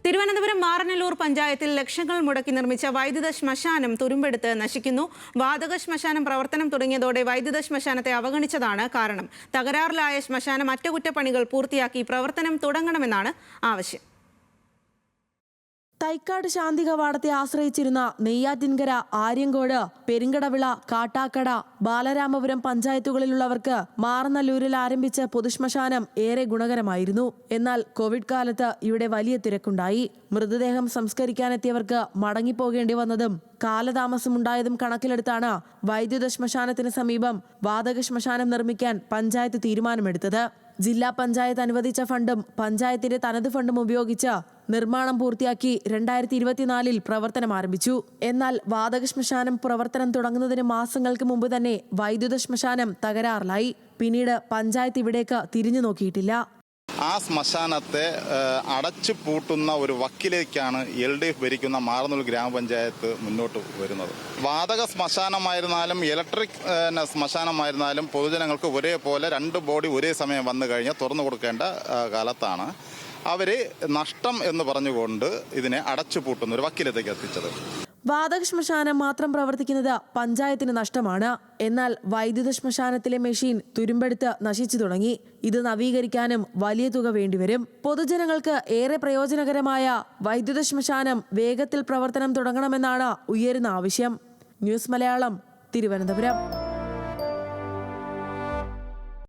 തിരുവനന്തപുരം മാറനല്ലൂർ പഞ്ചായത്തിൽ ലക്ഷങ്ങൾ മുടക്കി നിർമ്മിച്ച വൈദ്യുത ശ്മശാനം തുരുമ്പെടുത്ത് നശിക്കുന്നു. വാതക ശ്മശാനം പ്രവർത്തനം തുടങ്ങിയതോടെ വൈദ്യുത ശ്മശാനത്തെ അവഗണിച്ചതാണ് കാരണം. തകരാറിലായ ശ്മശാനം അറ്റകുറ്റപ്പണികൾ പൂർത്തിയാക്കി പ്രവർത്തനം തുടങ്ങണമെന്നാണ് ആവശ്യം. തൈക്കാട് ശാന്തി കവാടത്തെ ആശ്രയിച്ചിരുന്ന നെയ്യാറ്റിൻകര, ആര്യങ്കോട്, പെരിങ്കടവിള, കാട്ടാക്കട, ബാലരാമപുരം പഞ്ചായത്തുകളിലുള്ളവർക്ക് മാറനല്ലൂരിൽ ആരംഭിച്ച പൊതുശ്മശാനം ഏറെ ഗുണകരമായിരുന്നു. എന്നാൽ കോവിഡ് കാലത്ത് ഇവിടെ വലിയ തിരക്കുണ്ടായി. മൃതദേഹം സംസ്കരിക്കാനെത്തിയവർക്ക് മടങ്ങിപ്പോകേണ്ടി വന്നതും കാലതാമസമുണ്ടായതും കണക്കിലെടുത്താണ് വൈദ്യുത ശ്മശാനത്തിന് സമീപം വാതക ശ്മശാനം നിർമ്മിക്കാൻ പഞ്ചായത്ത് തീരുമാനമെടുത്തത്. ജില്ലാ പഞ്ചായത്ത് അനുവദിച്ച ഫണ്ടും പഞ്ചായത്തിന്റെ തനത് ഫണ്ടും ഉപയോഗിച്ച് നിർമ്മാണം പൂർത്തിയാക്കി 2024 പ്രവർത്തനം ആരംഭിച്ചു. എന്നാൽ വാതക ശ്മശാനം പ്രവർത്തനം തുടങ്ങുന്നതിന് മാസങ്ങൾക്ക് മുമ്പ് തന്നെ വൈദ്യുത ശ്മശാനം തകരാറിലായി. പിന്നീട് പഞ്ചായത്ത് ഇവിടേക്ക് തിരിഞ്ഞു നോക്കിയിട്ടില്ല. ആ ശ്മശാനത്തെ അടച്ചു പൂട്ടുന്ന ഒരു വക്കിലേക്കാണ് LDF ഭരിക്കുന്ന മാറനല്ലൂർ ഗ്രാമപഞ്ചായത്ത് മുന്നോട്ട് വരുന്നത്. വാതക ശ്മശാനമായിരുന്നാലും ഇലക്ട്രിക് ശ്മശാനമായിരുന്നാലും പൊതുജനങ്ങൾക്ക് ഒരേപോലെ 2 ബോഡി ഒരേ സമയം വന്നു കഴിഞ്ഞാൽ തുറന്നു കൊടുക്കേണ്ട കാലത്താണ് അവർ നഷ്ടം എന്ന് പറഞ്ഞുകൊണ്ട് ഇതിനെ അടച്ചു പൂട്ടുന്ന ഒരു വക്കിലത്തേക്ക് എത്തിച്ചത്. വാതക ശ്മശാനം മാത്രം പ്രവർത്തിക്കുന്നത് പഞ്ചായത്തിന് നഷ്ടമാണ്. എന്നാൽ വൈദ്യുത ശ്മശാനത്തിലെ മെഷീൻ തുരുമ്പെടുത്ത് നശിച്ചു തുടങ്ങി. ഇത് നവീകരിക്കാനും വലിയ തുക വേണ്ടിവരും. പൊതുജനങ്ങൾക്ക് ഏറെ പ്രയോജനകരമായ വൈദ്യുത ശ്മശാനം വേഗത്തിൽ പ്രവർത്തനം തുടങ്ങണമെന്നാണ് ഉയരുന്ന ആവശ്യം. ന്യൂസ് മലയാളം, തിരുവനന്തപുരം.